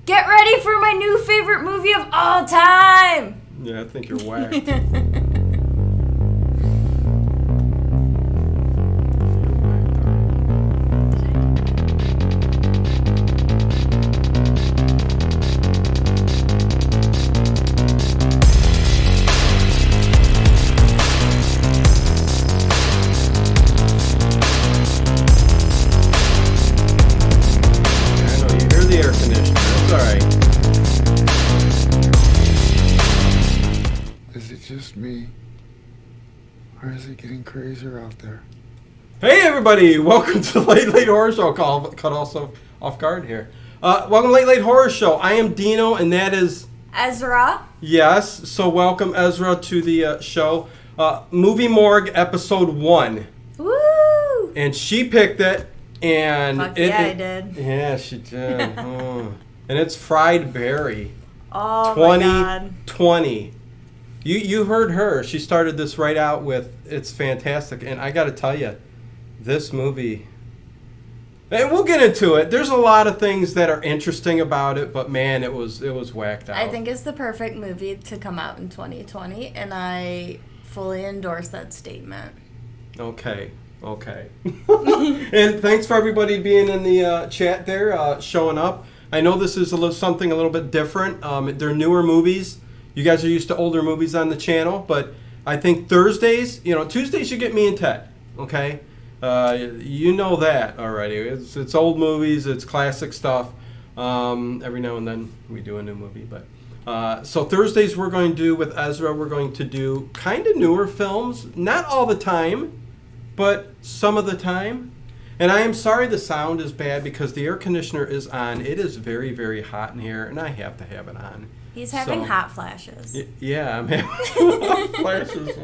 Get ready for my new favorite movie of all time! Yeah, I think you're whacked. Me, or is it getting crazier out there? Hey everybody, welcome to the Late Horror Show. Cut also off guard here. Welcome to Late Horror Show. I am Dino, and that is Ezra. Yes, so welcome Ezra to the show. Movie Morgue episode 1. Woo! And she picked it, and I did. Yeah, she did. Oh. And it's Fried Berry. Oh my God. 2020. You heard her. She started this right out with, it's fantastic. And I got to tell you, this movie, and we'll get into it. There's a lot of things that are interesting about it, but man, it was whacked out. I think it's the perfect movie to come out in 2020, and I fully endorse that statement. Okay. And thanks for everybody being in the chat there, showing up. I know this is something a little bit different. They're newer movies. You guys are used to older movies on the channel, but I think Thursdays, Tuesdays you get me and Ted, okay? You know that already. It's old movies, it's classic stuff. Every now and then we do a new movie, but so Thursdays we're going to do with Ezra, we're going to do kind of newer films, not all the time, but some of the time. And I am sorry the sound is bad because the air conditioner is on. It is very, very hot in here, and I have to have it on. He's having hot flashes. Yeah, I'm having hot flashes.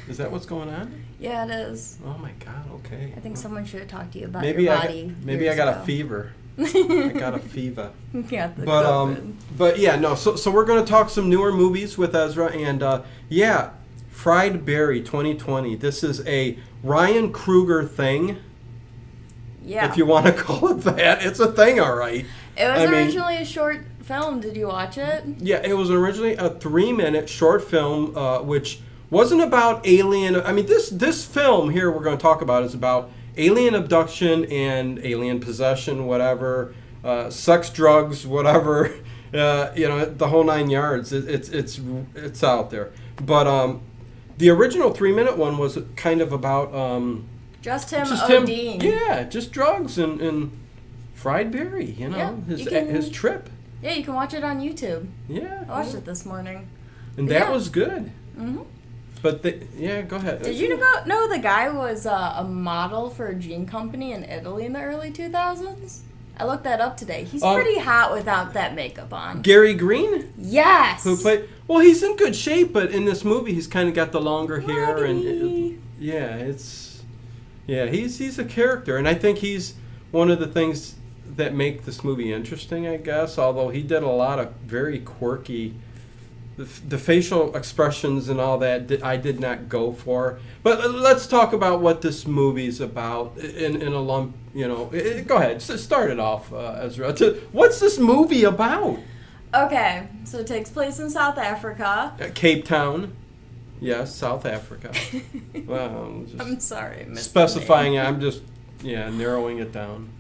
Is that what's going on? Yeah, it is. Oh my God. Okay. I think someone should have talked to you about your body. Maybe I got a fever. I got a fever. Yeah, but yeah, no. So we're going to talk some newer movies with Ezra, and Fried Berry 2020. This is a Ryan Kruger thing. Yeah. If you want to call it that, it's a thing, all right. It was originally a short film. Did you watch it? Yeah, it was originally a 3-minute short film, which wasn't about alien. I mean, this film here we're going to talk about is about alien abduction and alien possession, whatever, sex, drugs, whatever. The whole 9 yards. It's out there. But the original 3-minute one was kind of about just him ODing. Yeah, just drugs and Fried Berry. His trip. Yeah, you can watch it on YouTube. Yeah. I watched it this morning. And that was good. Mm-hmm. But, go ahead. Did you know the guy was a model for a jean company in Italy in the early 2000s? I looked that up today. He's pretty hot without that makeup on. Gary Green? Yes. Who played... Well, he's in good shape, but in this movie, he's kind of got the longer hair. He's a character. And I think he's one of the things that make this movie interesting, I guess, although he did a lot of very quirky, the facial expressions and all that I did not go for. But let's talk about what this movie's about in a lump, Go ahead, start it off, Ezra. What's this movie about? Okay, so it takes place in South Africa. Cape Town. Yes, South Africa. Well, I'm sorry. Specifying, I'm just, narrowing it down.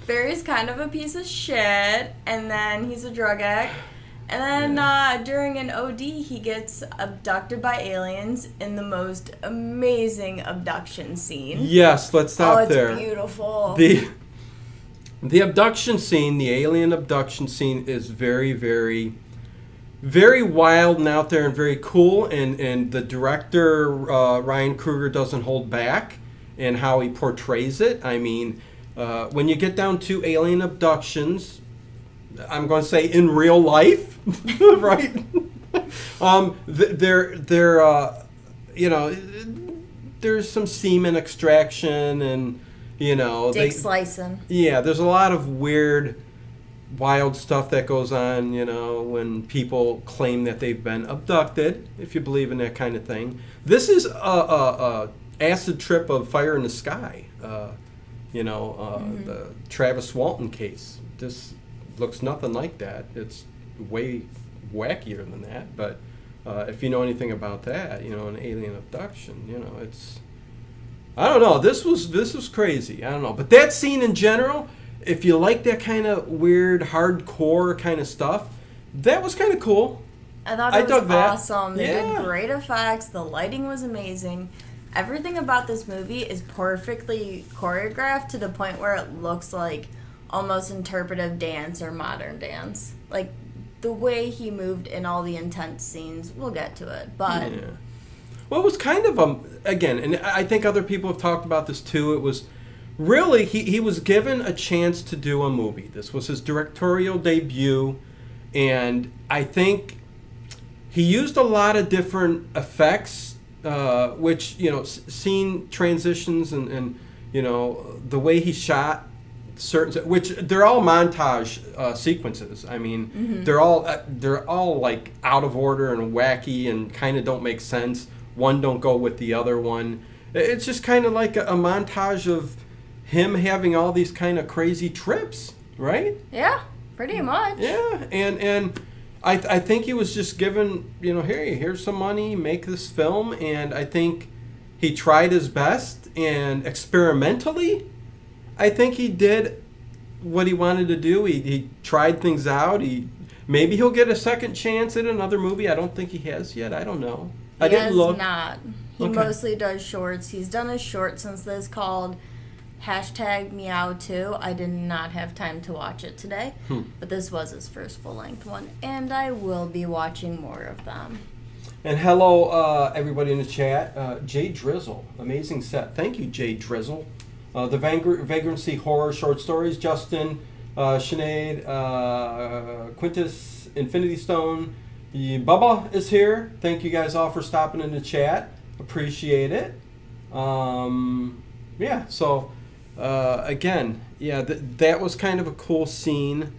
Barry's kind of a piece of shit, and then he's a drug addict. And then during an OD, he gets abducted by aliens in the most amazing abduction scene. Yes, let's stop there. Oh, it's beautiful. The abduction scene, the alien abduction scene is very, very, very wild and out there and very cool. And the director, Ryan Kruger, doesn't hold back in how he portrays it. I mean, when you get down to alien abductions, I'm going to say in real life, right? There's some semen extraction and, dick slicing. Yeah, there's a lot of weird, wild stuff that goes on, when people claim that they've been abducted, if you believe in that kind of thing. This is a acid trip of Fire in the Sky. The Travis Walton case. This looks nothing like that. It's way wackier than that. But if you know anything about that, an alien abduction, it's... I don't know. This was crazy. I don't know. But that scene in general, if you like that kind of weird, hardcore kind of stuff, that was kind of cool. I thought it was awesome. They Yeah. did great effects. The lighting was amazing. Everything about this movie is perfectly choreographed to the point where it looks like almost interpretive dance or modern dance. Like, the way he moved in all the intense scenes, we'll get to it. But... Yeah. Well, it was kind of, again, and I think other people have talked about this too, it was really, he was given a chance to do a movie. This was his directorial debut, and I think he used a lot of different effects, which, scene transitions and the way he shot certain, which they're all montage sequences. I mean, they're all like out of order and wacky and kind of don't make sense. One don't go with the other one. It's just kind of like a montage of him having all these kind of crazy trips, right? Yeah, pretty much. Yeah, and I think he was just given, here's some money, make this film, and I think he tried his best, and experimentally, I think he did what he wanted to do. He tried things out. Maybe he'll get a second chance at another movie. I don't think he has yet. I don't know. I didn't look. He has not. He mostly does shorts. He's done a short since this called #Meow2. I did not have time to watch it today, but this was his first full-length one, and I will be watching more of them. And hello, everybody in the chat. Jay Drizzle, amazing set. Thank you, Jay Drizzle. The Vagrancy Horror Short Stories, Justin, Sinead, Quintus, Infinity Stone, Bubba is here. Thank you guys all for stopping in the chat. Appreciate it. Again, that was kind of a cool scene.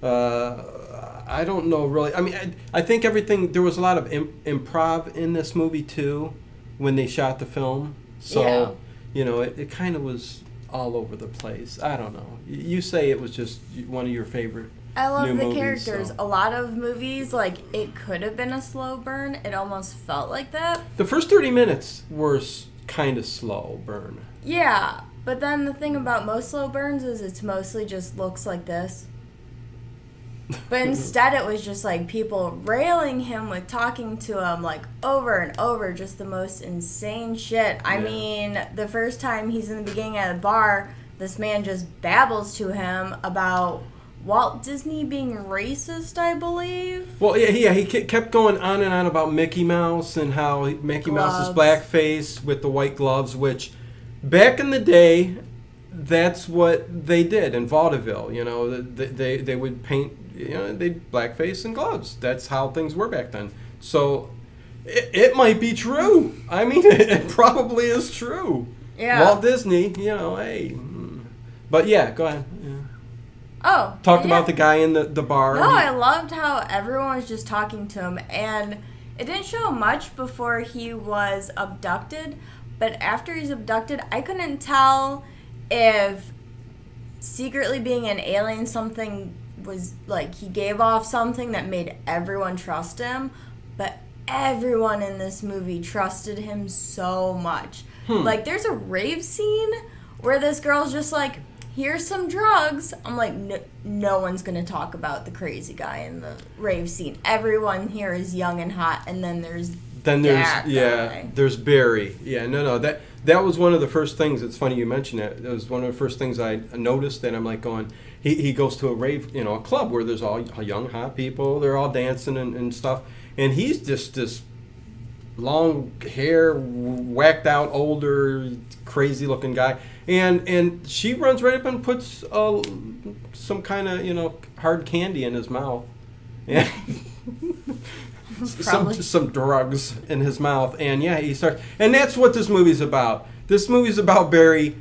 I don't know really. I mean, I think everything, there was a lot of improv in this movie too when they shot the film. So, it kind of was all over the place. I don't know. You say it was just one of your favorite I love new the movies, characters. so. A lot of movies, like, it could have been a slow burn. It almost felt like that. The first 30 minutes were kind of slow burn. Yeah, but then the thing about most slow burns is it's mostly just looks like this. But instead it was just like people railing him with talking to him like over and over, just the most insane shit. I mean, the first time he's in the beginning at a bar, this man just babbles to him about Walt Disney being racist, I believe. Well, he kept going on and on about Mickey Mouse and how Mickey Mouse is blackface with the white gloves, which back in the day, that's what they did in vaudeville. They would paint, they'd blackface and gloves. That's how things were back then. So it might be true. I mean, it probably is true. Yeah. Walt Disney, hey. But yeah, go ahead. Yeah. Oh. Talked about the guy in the bar. No, I loved how everyone was just talking to him, and it didn't show much before he was abducted, but after he's abducted, I couldn't tell if secretly being an alien something was, like, he gave off something that made everyone trust him, but everyone in this movie trusted him so much. Like, there's a rave scene where this girl's just like, here's some drugs. I'm like, no one's going to talk about the crazy guy in the rave scene. Everyone here is young and hot, and then there's guy. There's Barry. Yeah, no, that was one of the first things. It's funny you mentioned that. It was one of the first things I noticed, and I'm like going, he goes to a rave, a club where there's all young, hot people. They're all dancing and stuff, and he's just this long hair, whacked out, older, crazy looking guy. And she runs right up and puts some kind of, hard candy in his mouth. Yeah. some drugs in his mouth. And he starts. And that's what this movie's about. This movie's about Barry,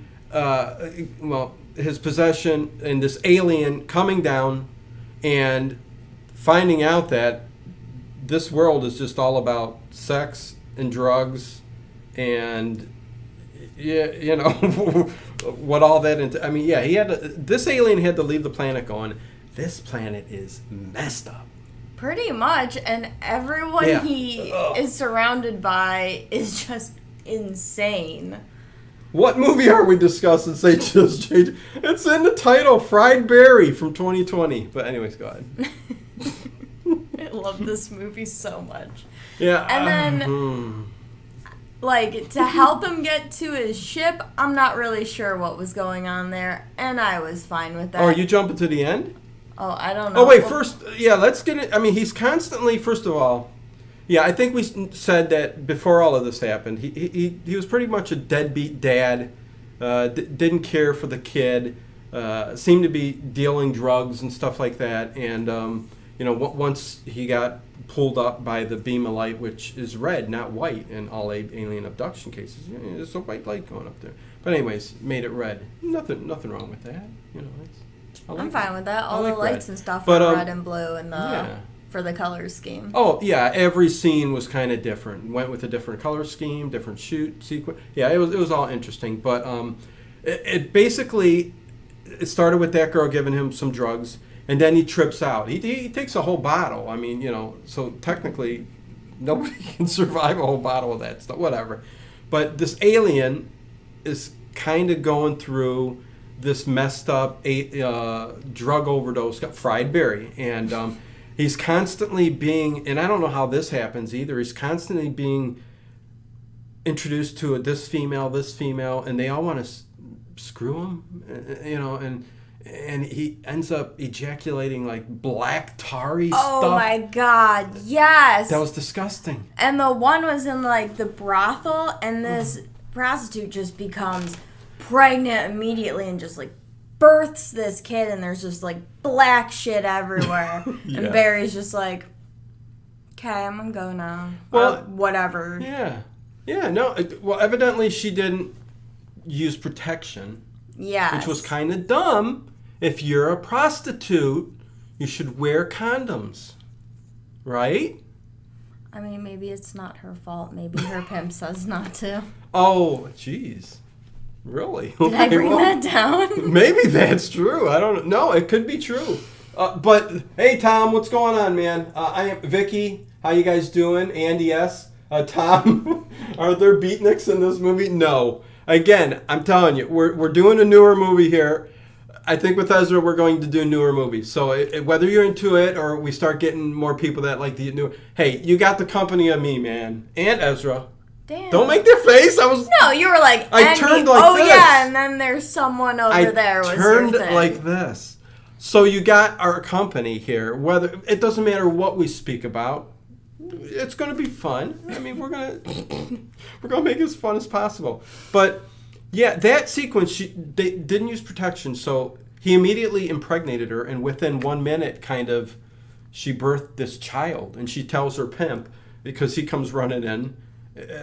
his possession and this alien coming down and finding out that this world is just all about sex and drugs and what all that into. I mean, yeah, this alien had to leave the planet going, this planet is messed up. Pretty much, and everyone he is surrounded by is just insane. What movie are we discussing? Say just change. It's in the title, Fried Berry from 2020. But anyways, go ahead. I love this movie so much. Yeah. And then, like, to help him get to his ship, I'm not really sure what was going on there, and I was fine with that. Oh, are you jumping to the end? Oh, I don't know. Oh, wait, first, let's get it. I mean, he's constantly, first of all, I think we said that before all of this happened, he was pretty much a deadbeat dad, didn't care for the kid, seemed to be dealing drugs and stuff like that, and, once he got pulled up by the beam of light, which is red, not white, in all alien abduction cases. There's a white light going up there. But anyways, made it red. Nothing wrong with that. I'm fine with that. All the lights and stuff are red and blue and for the color scheme. Oh, yeah, every scene was kind of different. Went with a different color scheme, different shoot sequence. Yeah, it was all interesting. But it basically started with that girl giving him some drugs, and then he trips out. He takes a whole bottle. I mean, so technically nobody can survive a whole bottle of that stuff, whatever. But this alien is kind of going through this messed up drug overdose, got fried berry, and he's constantly being, and I don't know how this happens either, he's constantly being introduced to this female, and they all want to screw him, and he ends up ejaculating like black tarry stuff. Oh my god, yes! That was disgusting. And the one was in like the brothel, and this prostitute just becomes pregnant immediately and just like births this kid, and there's just like black shit everywhere. And Barry's just like, okay, I'm gonna go now. Well, or whatever. Well, evidently she didn't use protection. Yeah. Which was kind of dumb. If you're a prostitute, you should wear condoms. Right? I mean, maybe it's not her fault. Maybe her pimp says not to. Oh, jeez. Really? Did I bring that down? Maybe that's true. I don't know. No, it could be true. But hey, Tom, what's going on, man? I am Vicky. How you guys doing? Andy S. Tom, are there beatniks in this movie? No. Again, I'm telling you, we're doing a newer movie here. I think with Ezra, we're going to do newer movies. So whether you're into it or we start getting more people that like the new, hey, you got the company of me, man, and Ezra. Damn. Don't make that face. No, you were like, I turned like this. Oh yeah, and then there's someone over there. I turned like this. So you got our company here. Whether it doesn't matter what we speak about, it's going to be fun. I mean, we're gonna make it as fun as possible. But yeah, that sequence, they didn't use protection, so he immediately impregnated her, and within 1 minute, kind of, she birthed this child, and she tells her pimp, because he comes running in,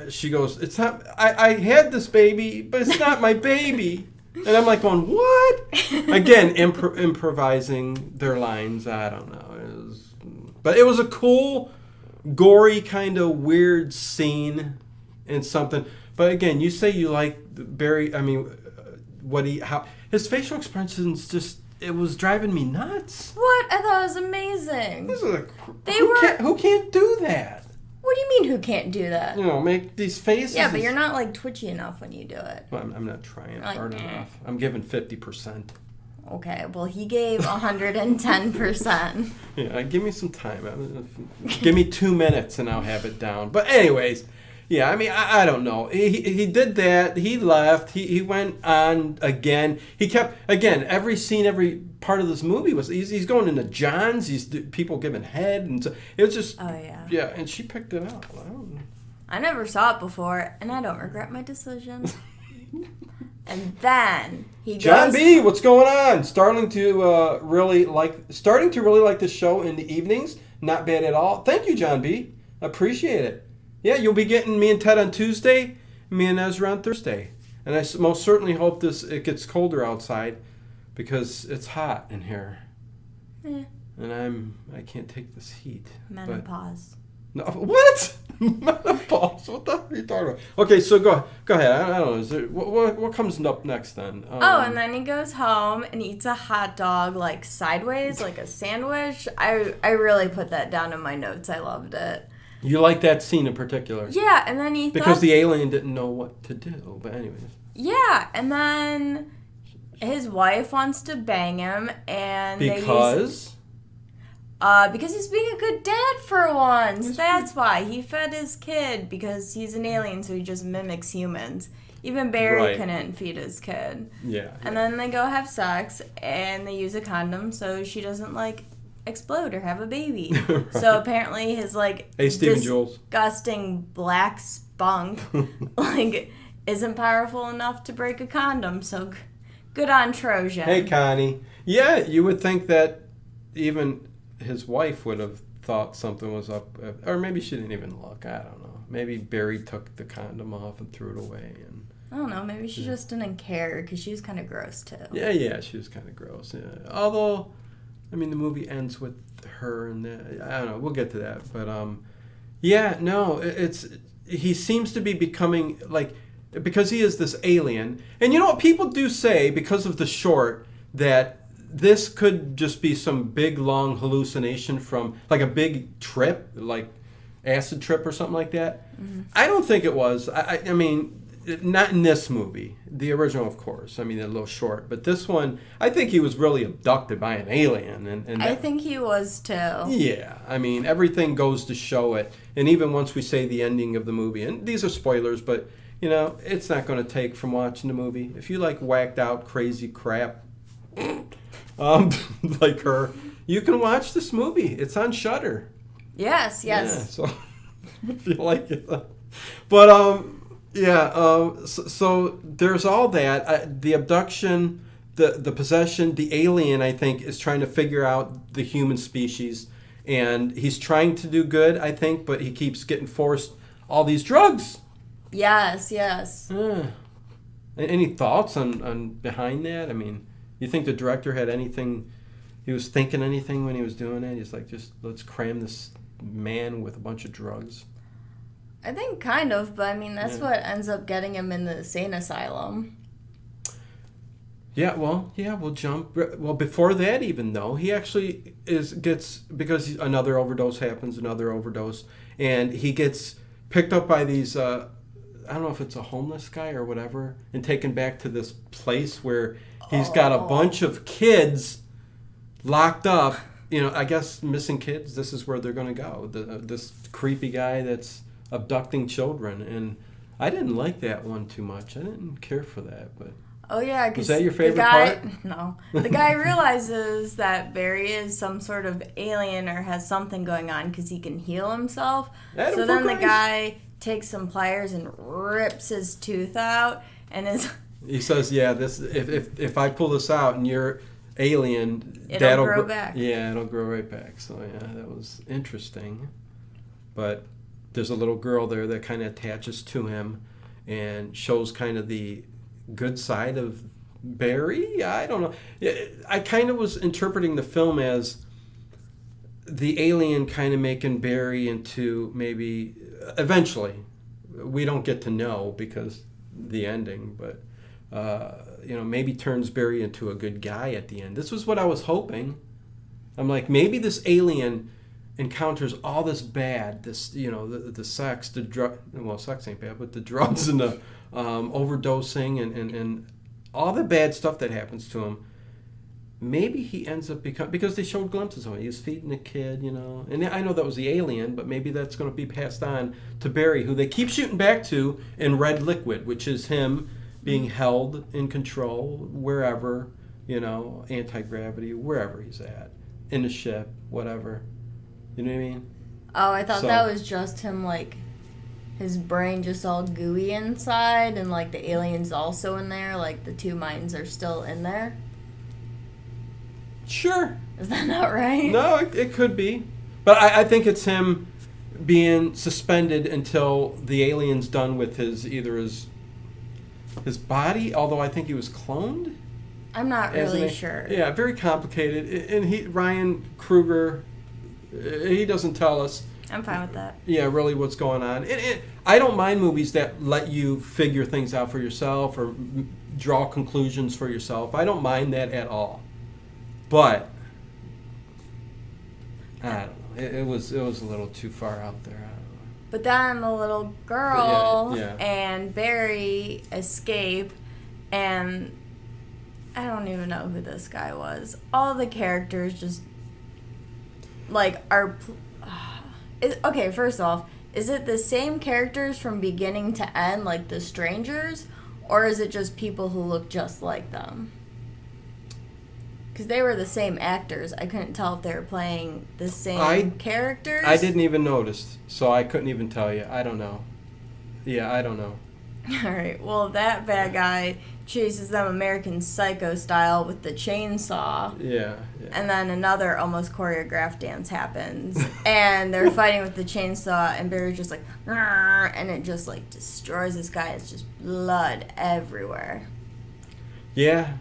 she goes, "It's not. I had this baby, but it's not my baby." And I'm like going, "What?" Again, improvising their lines. I don't know. But it was a cool, gory, kind of weird scene and something. But again, you say you like Barry. I mean, how his facial expressions just, it was driving me nuts. What? I thought it was amazing. Who can't do that? What do you mean, who can't do that? Make these faces. Yeah, but you're not like twitchy enough when you do it. Well, I'm not trying hard enough. I'm giving 50%. Okay, well, he gave 110%. Yeah, give me some time. Give me 2 minutes and I'll have it down. But anyways, yeah, I mean, I don't know. He did that. He left. He went on again. He kept, again, every scene, every part of this movie was, he's going into John's. He's people giving head. And so it was just, oh, yeah. Yeah, and she picked it up. I never saw it before, and I don't regret my decision. And then he goes... John B., what's going on? Starting to really like this show in the evenings. Not bad at all. Thank you, John B. Appreciate it. Yeah, you'll be getting me and Ted on Tuesday, me and Ezra on Thursday. And I most certainly hope it gets colder outside because it's hot in here. And I can't take this heat. Menopause. No, what? Menopause? What the hell are you talking about? Okay, so go ahead. I don't know. Is there, what comes up next then? And then he goes home and eats a hot dog like sideways, like a sandwich. I really put that down in my notes. I loved it. You like that scene in particular? Yeah, and then because the alien didn't know what to do. But anyways. Yeah, and then his wife wants to bang him, and because he's being a good dad for once. That's why he fed his kid, because he's an alien, so he just mimics humans. Even Barry couldn't feed his kid. Yeah. And then they go have sex, and they use a condom so she doesn't explode or have a baby. Right. So apparently his disgusting black spunk isn't powerful enough to break a condom. So good on Trojan. Hey Connie. Yeah, you would think that even his wife would have thought something was up, or maybe she didn't even look. I don't know. Maybe Barry took the condom off and threw it away. And I don't know. Maybe she just didn't care because she was kind of gross too. Yeah, she was kind of gross. Yeah. Although, I mean, the movie ends with her and I don't know. We'll get to that, but he seems to be becoming because he is this alien, and you know what people do say because of the short that this could just be some big long hallucination from a big trip, like acid trip or something like that. Mm-hmm. I don't think it was. I mean, not in this movie. The original, of course. I mean, a little short. But this one, I think he was really abducted by an alien. And I think he was, too. Yeah. I mean, everything goes to show it. And even once we say the ending of the movie, and these are spoilers, but, it's not going to take from watching the movie. If you like whacked out crazy crap like her, you can watch this movie. It's on Shudder. Yes. Yeah, so if you like it. But, so there's all that. The abduction, the possession, the alien, I think, is trying to figure out the human species. And he's trying to do good, I think, but he keeps getting forced all these drugs. Yes. Any thoughts on behind that? I mean, you think the director had anything, he was thinking anything when he was doing it? He's like, just let's cram this man with a bunch of drugs. I think kind of, but I mean, that's what ends up getting him in the insane asylum. Yeah, we'll jump. Well, before that even, though, he actually because another overdose happens, and he gets picked up by these, I don't know if it's a homeless guy or whatever, and taken back to this place where he's got a bunch of kids locked up, I guess missing kids, this is where they're going to go. This creepy guy that's abducting children, and I didn't like that one too much. I didn't care for that, but oh yeah, because was that your favorite part? No, the guy realizes that Barry is some sort of alien or has something going on because he can heal himself. So then the guy takes some pliers and rips his tooth out, and he says, "Yeah, this if I pull this out and you're alien, it'll grow back." Yeah, it'll grow right back. So yeah, that was interesting, but there's a little girl there that kind of attaches to him and shows kind of the good side of Barry. I don't know. I kind of was interpreting the film as the alien kind of making Barry into maybe eventually. We don't get to know because the ending, but maybe turns Barry into a good guy at the end. This was what I was hoping. I'm like, maybe this alien encounters all this bad, the sex, the drug. Well, sex ain't bad, but the drugs and the overdosing and all the bad stuff that happens to him. Maybe he ends up because they showed glimpses of him. He was feeding a kid, and I know that was the alien, but maybe that's going to be passed on to Barry, who they keep shooting back to in Red Liquid, which is him being held in control wherever, anti-gravity, wherever he's at, in the ship, whatever. You know what I mean? Oh, I thought that was just him, his brain just all gooey inside, and, the alien's also in there, the two minds are still in there. Sure. Is that not right? No, it could be. But I think it's him being suspended until the alien's done with his body, although I think he was cloned. I'm not really sure. Yeah, very complicated. And Ryan Kruger, he doesn't tell us. I'm fine with that. Yeah, really what's going on. I don't mind movies that let you figure things out for yourself or draw conclusions for yourself. I don't mind that at all. But I don't know. It was a little too far out there. I don't know. But then the little girl Yeah. and Barry escape, and I don't even know who this guy was. All the characters just like are. Okay, first off, is it the same characters from beginning to end, like the strangers, or is it just people who look just like them? Because they were the same actors. I couldn't tell if they were playing the same characters. I didn't even notice, so I couldn't even tell you. I don't know. Yeah, I don't know. All right. Well, that bad guy chases them American Psycho style with the chainsaw. Yeah. And then another almost choreographed dance happens. And they're fighting with the chainsaw, and Barry's just like, "Arr," and it just like destroys this guy. It's just blood everywhere. Yeah.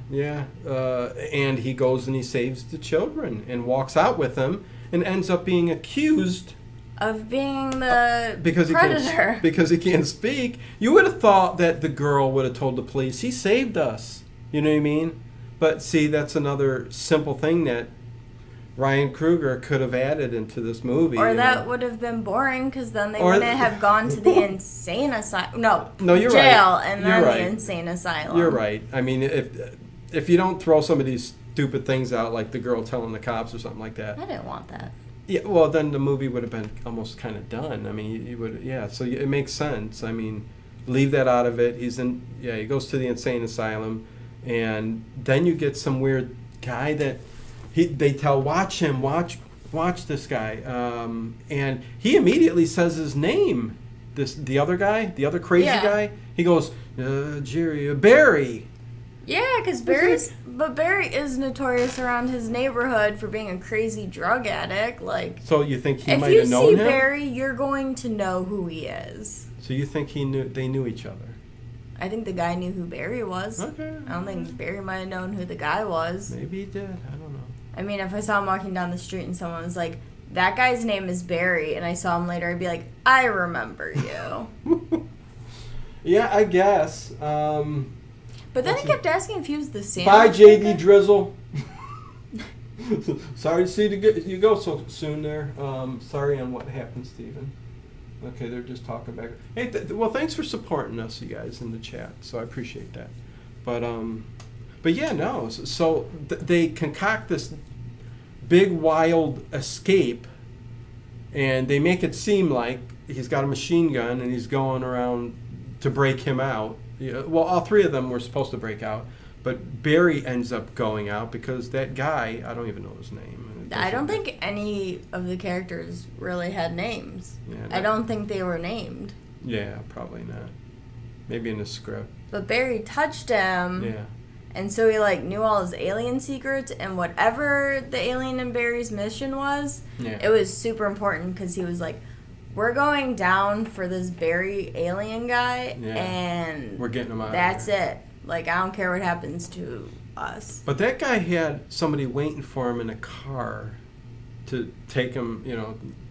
And he goes and he saves the children and walks out with them and ends up being accused Of being the predator. Because he can't speak. You would have thought that the girl would have told the police, he saved us. You know what I mean? But see, that's another simple thing that Ryan Coogler could have added into this movie. Or that would have been boring, because then they wouldn't have gone to the insane asylum. No, you're jail, right. and You're then right. the insane asylum. You're right. I mean, if you don't throw some of these stupid things out, like the girl telling the cops or something like that. I didn't want that. Yeah, well, then the movie would have been almost kind of done. I mean, you would, so it makes sense. I mean, leave that out of it. He goes to the insane asylum, and then you get some weird guy that they tell, watch him, watch this guy, and he immediately says his name. The other crazy guy. He goes, Jerry, Barry. Yeah, because Barry is notorious around his neighborhood for being a crazy drug addict. Like, so you think he if might you have known see him? Barry, you're going to know who he is. So you think they knew each other? I think the guy knew who Barry was. Okay. I don't think Barry might have known who the guy was. Maybe he did. I don't know. I mean, if I saw him walking down the street and someone was like, that guy's name is Barry, and I saw him later, I'd be like, I remember you. Yeah, I guess. But then he kept asking if he was the same. Bye, J.D. Drizzle. Sorry to see you go so soon there. Sorry on what happened, Stephen. Okay, they're just talking back. Hey, well, thanks for supporting us, you guys, in the chat. So I appreciate that. But yeah, no. So they concoct this big, wild escape, and they make it seem like he's got a machine gun and he's going around to break him out. Yeah, well, all three of them were supposed to break out, but Barry ends up going out because that guy, I don't even know his name. I don't think any of the characters really had names. Yeah, I don't think they were named. Yeah, probably not. Maybe in the script. But Barry touched him. Yeah. And so he knew all his alien secrets, and whatever the alien and Barry's mission was, it was super important because he was like, we're going down for this Barry alien guy, and we're getting him out. That's it. I don't care what happens to us. But that guy had somebody waiting for him in a car to take him,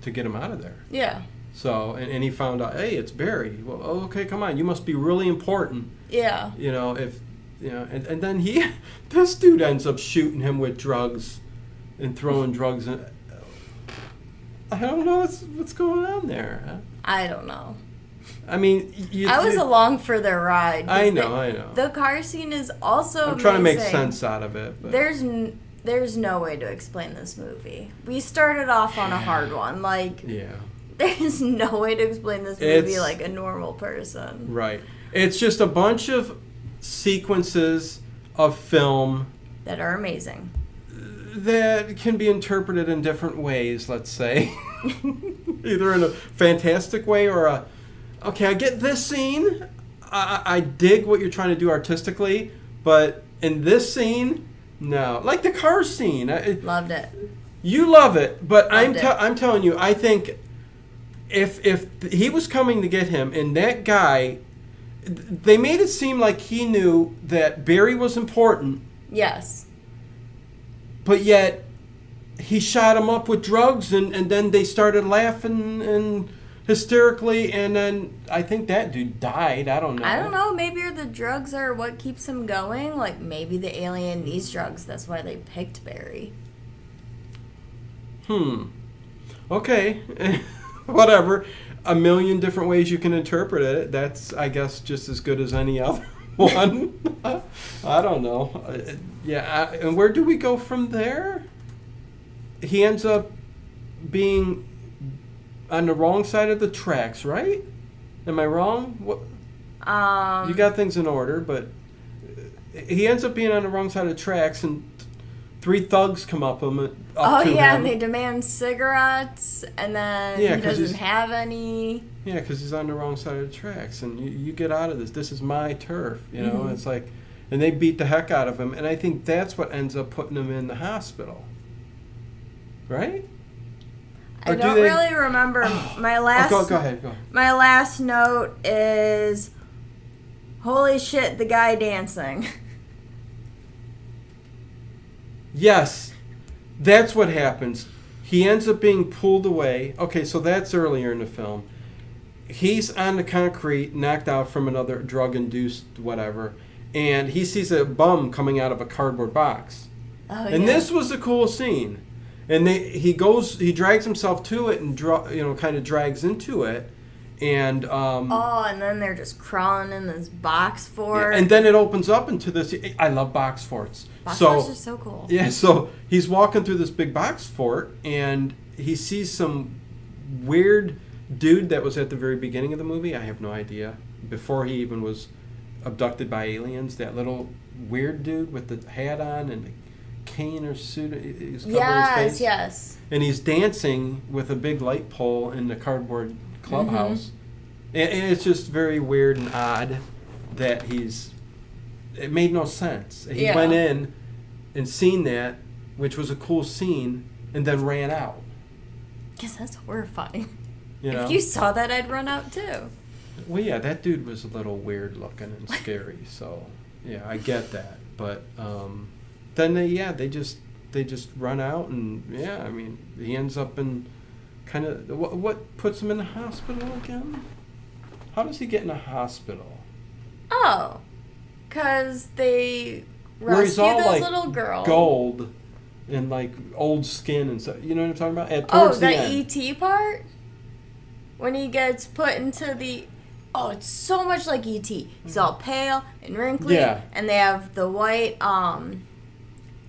to get him out of there. Yeah. So, and he found out, hey, it's Barry. Well, okay, come on, you must be really important. Yeah. And then this dude ends up shooting him with drugs and throwing drugs in. I don't know what's going on there. Huh? I don't know. I mean, I was along for the ride. I know. The car scene is also I'm trying to make amazing. sense out of it. But. There's no way to explain this movie. We started off on a hard one. There's no way to explain this movie like a normal person. Right. It's just a bunch of sequences of film that are amazing. That can be interpreted in different ways, let's say. Either in a fantastic way or okay, I get this scene. I dig what you're trying to do artistically, but in this scene, no. Like the car scene. Loved it. You love it, but I'm telling you, I think if he was coming to get him and that guy, they made it seem like he knew that Barry was important. Yes. But yet, he shot him up with drugs, and then they started laughing and hysterically, and then I think that dude died. I don't know. I don't know. Maybe the drugs are what keeps him going. Like, maybe the alien needs drugs. That's why they picked Barry. Okay. Whatever. A million different ways you can interpret it. That's, I guess, just as good as any other one. I don't know. And where do we go from there? He ends up being on the wrong side of the tracks, right? Am I wrong? What? You got things in order, but he ends up being on the wrong side of the tracks, and 3 thugs come up to him. And they demand cigarettes, and then he doesn't have any. Yeah, because he's on the wrong side of the tracks, and you get out of this. This is my turf, you know. Mm-hmm. It's like, and they beat the heck out of him, and I think that's what ends up putting him in the hospital, right? I don't really remember. My last. Go ahead. My last note is, holy shit, the guy dancing. Yes, that's what happens. He ends up being pulled away. Okay, so that's earlier in the film. He's on the concrete, knocked out from another drug-induced whatever, and he sees a bum coming out of a cardboard box. And this was a cool scene. And he drags himself to it and kind of drags into it, and and then they're just crawling in this box fort. Yeah, and then it opens up into this. I love box forts. Box forts are so cool. Yeah, so he's walking through this big box fort, and he sees some weird dude that was at the very beginning of the movie. I have no idea. Before he even was abducted by aliens, that little weird dude with the hat on and the cane or suit. He's covering his face. Yes. And he's dancing with a big light pole in the cardboard clubhouse. And it's just very weird and odd that it made no sense. He went in and seen that, which was a cool scene, and then ran out. Because that's horrifying. You know? If you saw that, I'd run out too. Well, yeah, that dude was a little weird looking and scary. So, yeah, I get that. But then they just run out, and I mean, he ends up in kind of what puts him in the hospital again? How does he get in a hospital? Oh, because they Where he's rescue all those like little girls. Gold and like old skin and stuff. You know what I'm talking about? Oh, the E.T. part? When he gets put into the... Oh, it's so much like E.T. He's all pale and wrinkly. Yeah. And they have the white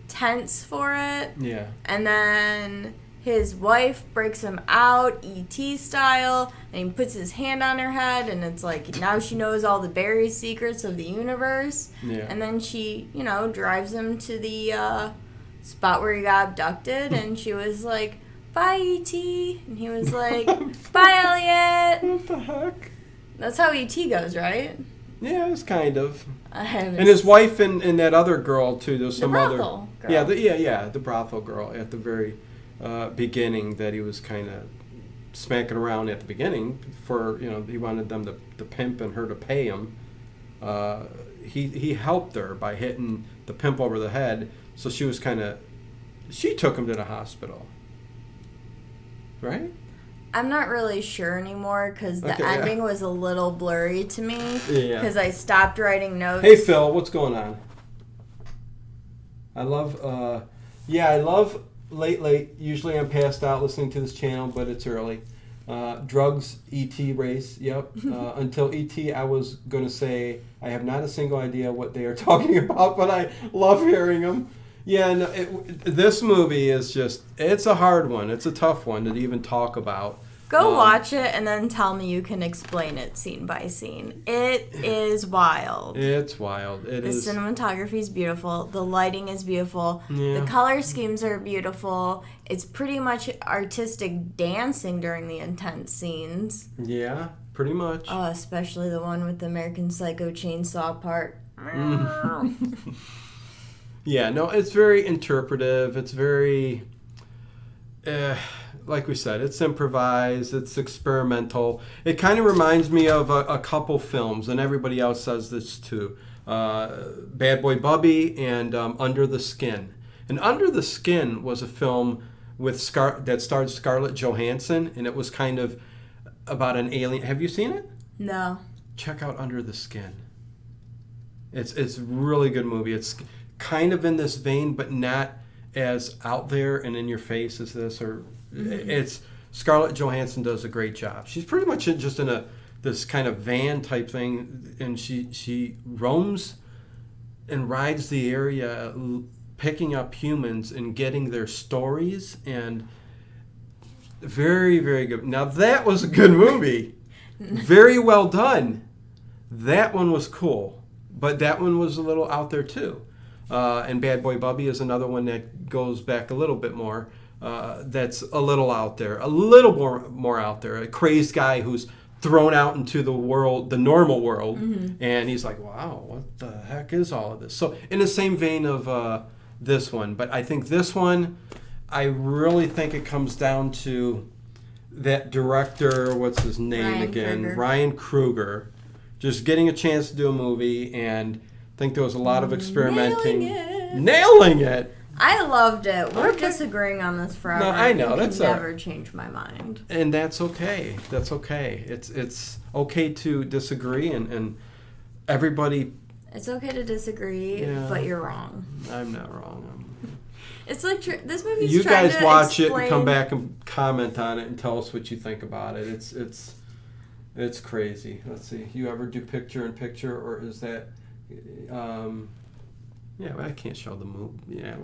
tents for it. Yeah. And then his wife breaks him out, E.T. style, and he puts his hand on her head, and it's like, now she knows all the Barry secrets of the universe. Yeah. And then she, drives him to the spot where he got abducted, and she was like, bye, E.T. And he was like, bye, Elliot. What the heck? That's how E.T. goes, right? Yeah, it's kind of. I haven't. And his wife and that other girl too. There's some other. Brothel girl. Yeah, the brothel girl at the very beginning that he was kind of smacking around at the beginning for he wanted them to pimp and her to pay him. He helped her by hitting the pimp over the head, so she took him to the hospital. Right? I'm not really sure anymore because the ending was a little blurry to me because I stopped writing notes. Hey Phil, what's going on? I love late. Usually I'm passed out listening to this channel, but it's early. Drugs, E.T. race, yep. Until E.T. I was going to say I have not a single idea what they are talking about, but I love hearing them. Yeah, no, this movie is it's a hard one. It's a tough one to even talk about. Go watch it and then tell me you can explain it scene by scene. It is wild. It's wild. The cinematography is beautiful. The lighting is beautiful. Yeah. The color schemes are beautiful. It's pretty much artistic dancing during the intense scenes. Yeah, pretty much. Especially the one with the American Psycho chainsaw part. Yeah, no, it's very interpretive. It's very, like we said, it's improvised. It's experimental. It kind of reminds me of a couple films, and everybody else says this too. Bad Boy Bubby and Under the Skin. And Under the Skin was a film with that starred Scarlett Johansson, and it was kind of about an alien. Have you seen it? No. Check out Under the Skin. It's a really good movie. It's kind of in this vein, but not as out there and in your face as this. It's Scarlett Johansson does a great job. She's pretty much just in this kind of van type thing, and she roams and rides the area, picking up humans and getting their stories, and very, very good. Now that was a good movie. Very well done. That one was cool, but that one was a little out there too. And Bad Boy Bubby is another one that goes back a little bit more. That's a little out there, a little more out there. A crazed guy who's thrown out into the world, the normal world, and he's like, wow, what the heck is all of this? So in the same vein of this one, but I think this one, I really think it comes down to that director, what's his name again? Ryan Coogler, just getting a chance to do a movie, and I think there was a lot of experimenting. Nailing it! I loved it. We're disagreeing on this forever. No, I know. That's never change my mind. And that's okay. That's okay. It's okay to disagree, and everybody. It's okay to disagree, but you're wrong. I'm not wrong. It's like this movie's you trying guys to watch explain... it and come back and comment on it and tell us what you think about it. It's crazy. Let's see. You ever do picture-in-picture, or is that? Yeah, I can't show the movie. Yeah,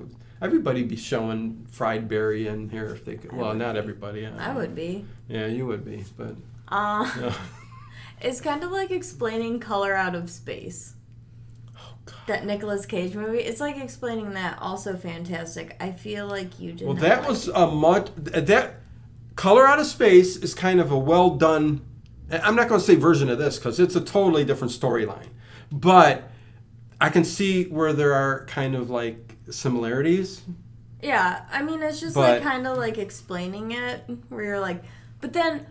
everybody be showing fried berry in here if they could. Well, not everybody. I would be. Yeah, you would be, but. No. It's kind of like explaining Color Out of Space. Oh God. That Nicolas Cage movie. It's like explaining that. Also fantastic. I feel like you did. Well, that was a much that Color Out of Space is kind of a well done. I'm not going to say version of this because it's a totally different storyline, but I can see where there are kind of like similarities. Yeah, I mean, it's just like kind of like explaining it where you're like, but then,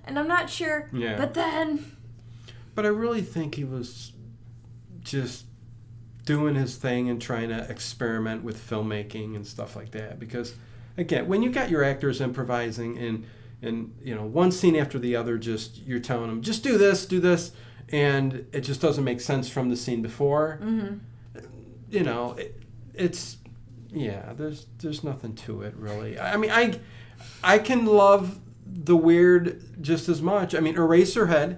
and I'm not sure, but then. But I really think he was just doing his thing and trying to experiment with filmmaking and stuff like that. Because, again, when you got your actors improvising and you know, one scene after the other, just you're telling them, just do this, and it just doesn't make sense from the scene before. You know, there's nothing to it really. I mean, I can love the weird just as much. I mean, Eraserhead,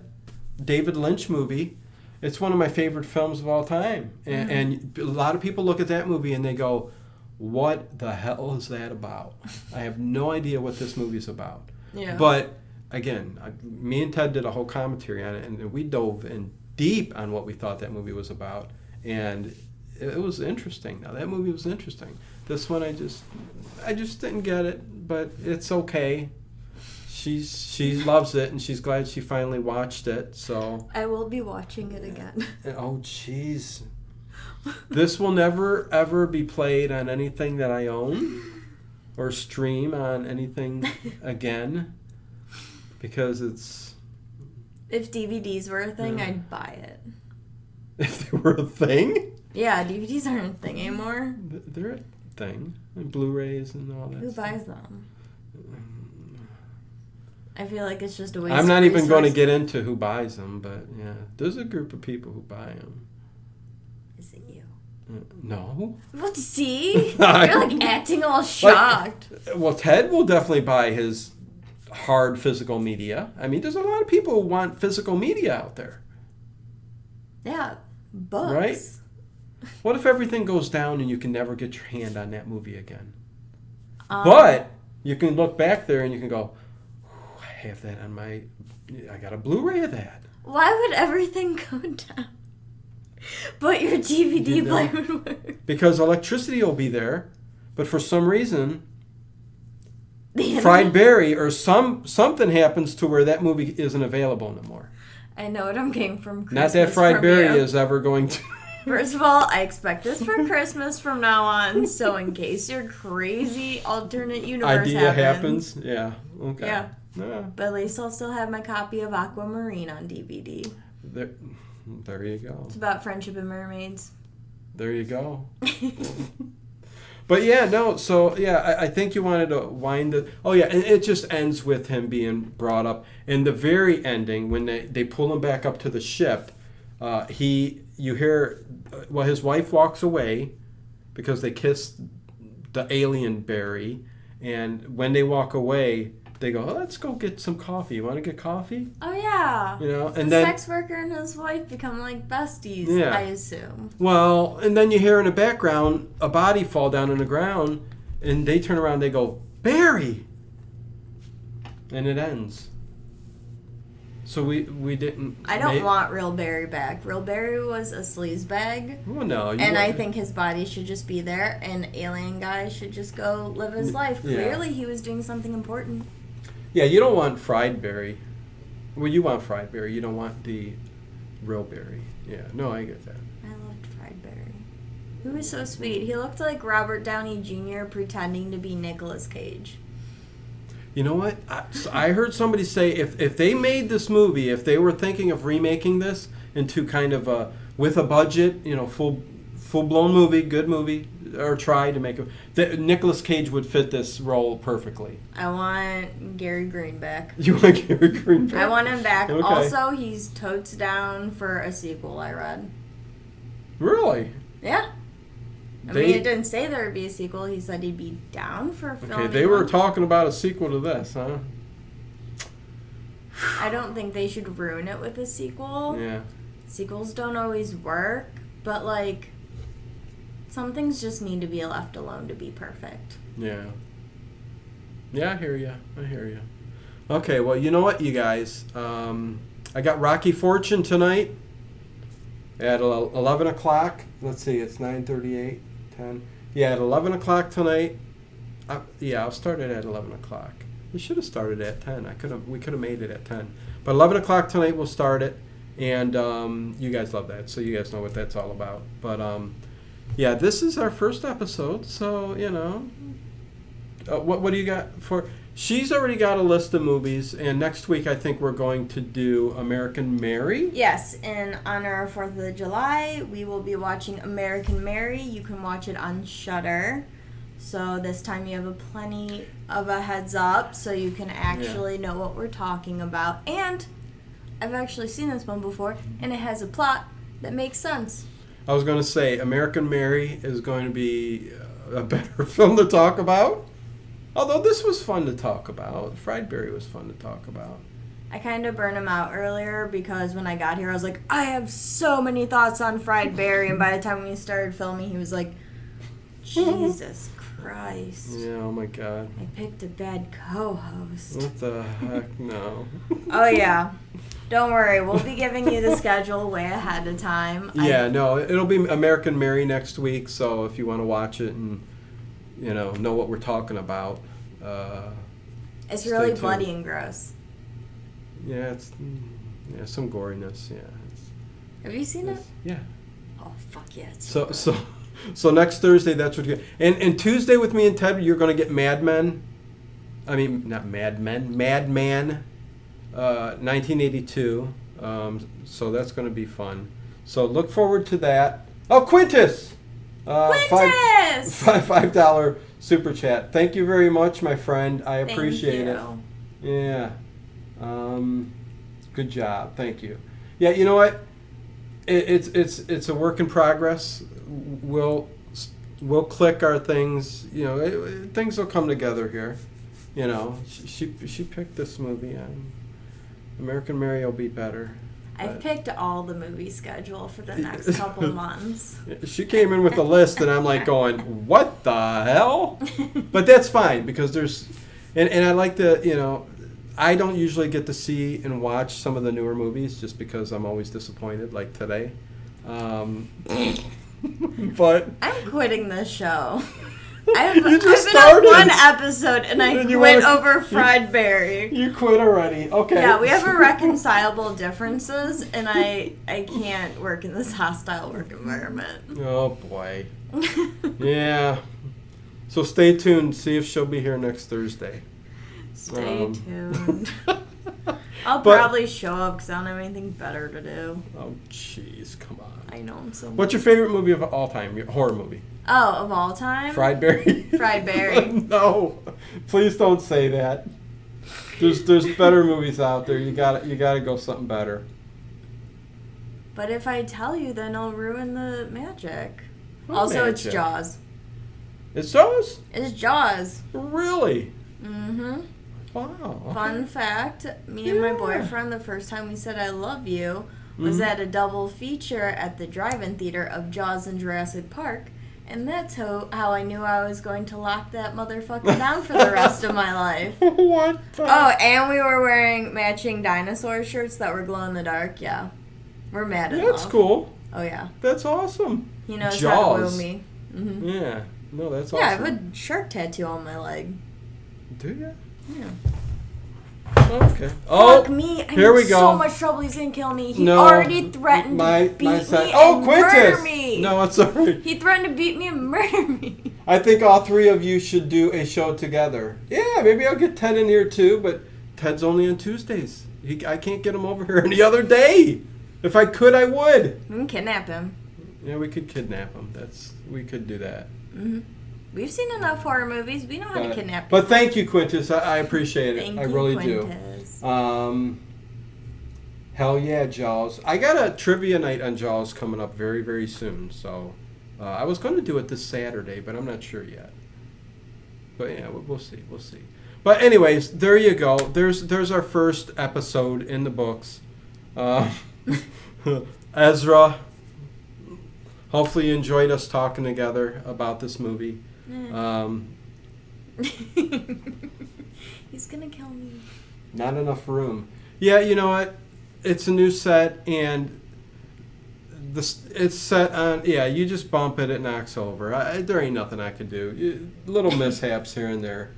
David Lynch movie, it's one of my favorite films of all time. And a lot of people look at that movie and they go, what the hell is that about? I have no idea what this movie's about. Yeah. But again, me and Ted did a whole commentary on it, and we dove in deep on what we thought that movie was about, and it was interesting. Now that movie was interesting. This one, I just didn't get it, but it's okay. She loves it, and she's glad she finally watched it. So I will be watching it again. Oh, jeez. This will never ever be played on anything that I own or stream on anything again. Because it's... If DVDs were a thing, I'd buy it. If they were a thing? Yeah, DVDs aren't a thing anymore. They're a thing. And Blu-rays and all that Who stuff. buys them? I feel like it's just a waste I'm not of even going to get into who buys them, but yeah. There's a group of people who buy them. Is it you? No. What, see? You're like acting all shocked. Well, Ted will definitely buy his hard physical media. I mean, there's a lot of people who want physical media out there. Yeah, books. Right? What if everything goes down and you can never get your hand on that movie again? But you can look back there and you can go, I have that on I got a Blu-ray of that. Why would everything go down? But your DVD player would work. Because electricity will be there, but for some reason, fried berry or something happens to where that movie isn't available anymore. I know what I'm getting from Christmas. Not that fried berry is ever going to... First of all, I expect this for Christmas from now on, so in case your crazy alternate universe idea happens. Yeah. Okay. Yeah. But at least I'll still have my copy of Aquamarine on DVD. There you go. It's about friendship and mermaids. There you go. But yeah, no. So yeah, I think you wanted to wind it. Oh yeah, and it just ends with him being brought up. In the very ending, when they pull him back up to the ship, you hear, well, his wife walks away because they kissed the alien Barry, and when they walk away, they go, let's go get some coffee. You want to get coffee? Oh, yeah. You know, and the then sex worker and his wife become like besties, Yeah. I assume. Well, and then you hear in the background a body fall down on the ground, and they turn around, they go, Barry! And it ends. So we didn't... I don't want Real Barry back. Real Barry was a sleazebag. Well, no. And I think his body should just be there, and alien guy should just go live his life. Yeah. Clearly, he was doing something important. Yeah, you don't want fried Barry. Well, you want fried Barry. You don't want the real Barry. Yeah, no, I get that. I loved Fried Barry. He was so sweet. He looked like Robert Downey Jr. pretending to be Nicolas Cage. You know what? I heard somebody say if they made this movie, if they were thinking of remaking this into kind of a, with a budget, you know, full-blown movie, good movie, or try to make it, Nicolas Cage would fit this role perfectly. I want Gary Green back. You want Gary Green back? I want him back. Okay. Also, he's totes down for a sequel, I read. Really? Yeah. I mean, it didn't say there would be a sequel. He said he'd be down for filming. Okay, they were talking about a sequel to this, huh? I don't think they should ruin it with a sequel. Yeah. Sequels don't always work, but, like, some things just need to be left alone to be perfect. Yeah. Yeah, I hear you. Okay, well, you know what, you guys? I got Rocky Fortune tonight at 11 o'clock. Let's see, it's 9:38, 10. Yeah, at 11 o'clock tonight. I'll start it at 11 o'clock. We should have started at 10. We could have made it at 10. But 11 o'clock tonight we'll start it. And you guys love that, so you guys know what that's all about. But, yeah, this is our first episode, so, you know. What do you got for... She's already got a list of movies, and next week I think we're going to do American Mary. Yes, in honor of 4th of July, we will be watching American Mary. You can watch it on Shudder. So this time you have plenty of a heads up, so you can actually know what we're talking about. And I've actually seen this one before, and it has a plot that makes sense. I was going to say, American Mary is going to be a better film to talk about. Although this was fun to talk about. Fried Barry was fun to talk about. I kind of burned him out earlier because when I got here, I was like, I have so many thoughts on Fried Barry. And by the time we started filming, he was like, Jesus Christ. Yeah, oh my God. I picked a bad co-host. What the heck? No. Oh, yeah. Don't worry. We'll be giving you the schedule way ahead of time. Yeah, no. It'll be American Mary next week. So if you want to watch it and... know what we're talking about. It's really tuned. bloody and gross. Yeah, some goriness. Yeah. Have you seen it? Yeah. Oh fuck yeah! So next Thursday, that's what you get. And Tuesday with me and Ted, you're going to get Mad Men. I mean, not Mad Men, Mad Man, 1982. So that's going to be fun. So look forward to that. Oh, Quintus. Quintus! $5 super chat. Thank you very much, my friend. I appreciate it. Yeah. Good job. Thank you. Yeah, you know what? It's a work in progress. We'll click our things. Things will come together here. She picked this movie. American Mary will be better. I've picked all the movie schedule for the next couple months. She came in with a list, and I'm like going, what the hell? But that's fine, because there's... And I like to, I don't usually get to see and watch some of the newer movies just because I'm always disappointed, like today. But... I'm quitting this show. I've been started. on one episode and I quit over Fried Barry. You quit already. Okay. Yeah, we have irreconcilable differences and I can't work in this hostile work environment. Oh boy. Yeah. So stay tuned. See if she'll be here next Thursday. Stay tuned. I'll probably show up because I don't have anything better to do. Oh, jeez, come on. I know I'm so. What's your favorite movie of all time? Your horror movie? Oh, of all time? Fried Berry. Fried Berry. No, please don't say that. There's better movies out there. You gotta go something better. But if I tell you, then I'll ruin the magic. What also, magic? it's Jaws. It's Jaws? It's Jaws. Really? Mm-hmm. Wow. Okay. Fun fact, me and my boyfriend, the first time we said I love you was at a double feature at the drive-in theater of Jaws and Jurassic Park. And that's how I knew I was going to lock that motherfucker down for the rest of my life. What the? Oh, and we were wearing matching dinosaur shirts that were glow in the dark. Yeah. We're mad at That's love. cool. Oh, yeah. That's awesome. He knows Jaws. how to woo me. Mm-hmm. Yeah. No, that's Yeah, awesome. I have a shark tattoo on my leg. Do you? Yeah. Okay. Oh, Fuck me. I'm here we in go. so much trouble. He's going to kill me. He No, already threatened to beat me Oh, and Quintus! murder me. No, it's all right. He threatened to beat me and murder me. I think all three of you should do a show together. Yeah, maybe I'll get Ted in here too, but Ted's only on Tuesdays. I can't get him over here any other day. If I could, I would. We can kidnap him. Yeah, we could kidnap him. We could do that. Mm-hmm. We've seen enough horror movies. We know how to kidnap people. But thank you, Quintus. I appreciate it. Thank I you, really Quintus. do. Hell yeah, Jaws. I got a trivia night on Jaws coming up very, very soon. So I was going to do it this Saturday, but I'm not sure yet. But yeah, we'll see. We'll see. But anyways, there you go. There's our first episode in the books. Ezra. Hopefully you enjoyed us talking together about this movie. He's gonna kill me. Not enough room. Yeah, you know what? It's a new set, and it's set on. Yeah, you just bump it, it knocks over. There ain't nothing I could do. Little mishaps here and there.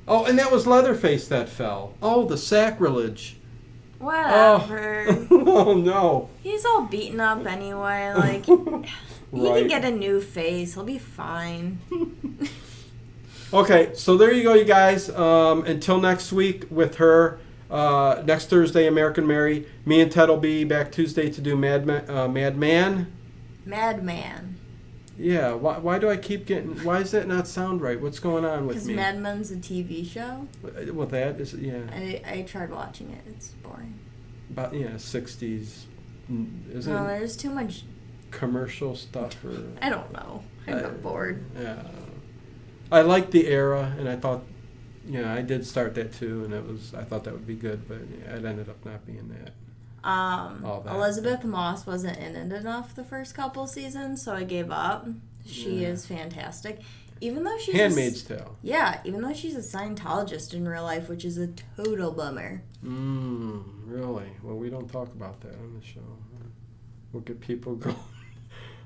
Oh, and that was Leatherface that fell. Oh, the sacrilege. Whatever. Oh no. He's all beaten up anyway. Like, he can get a new face. He'll be fine. Okay, so there you go, you guys. Until next week with her. Next Thursday, American Mary. Me and Ted will be back Tuesday to do Madman. Madman. Yeah. Why do I keep getting? Why does that not sound right? What's going on with me? Because Mad Men's a TV show. Well, that is I tried watching it. It's boring. About 60s. Isn't No, there's too much. commercial stuff or? I don't know. I'm bored. Yeah. I liked the era, and I thought. Yeah, I did start that too, and I thought that would be good, but it ended up not being that. Elizabeth Moss wasn't in it enough the first couple seasons, so I gave up. She is fantastic. Even though she's Handmaid's Tale. Yeah, even though she's a Scientologist in real life, which is a total bummer. Really? Well, we don't talk about that on the show. We'll get people going.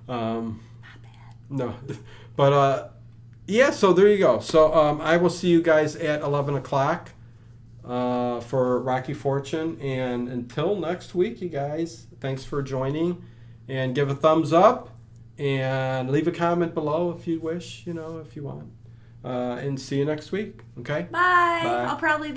Not bad. No. But, yeah, so there you go. So I will see you guys at 11 o'clock for Rocky Fortune. And until next week, you guys, thanks for joining. And give a thumbs up. And leave a comment below if you wish, if you want. And see you next week. Okay? Bye. Bye. I'll probably be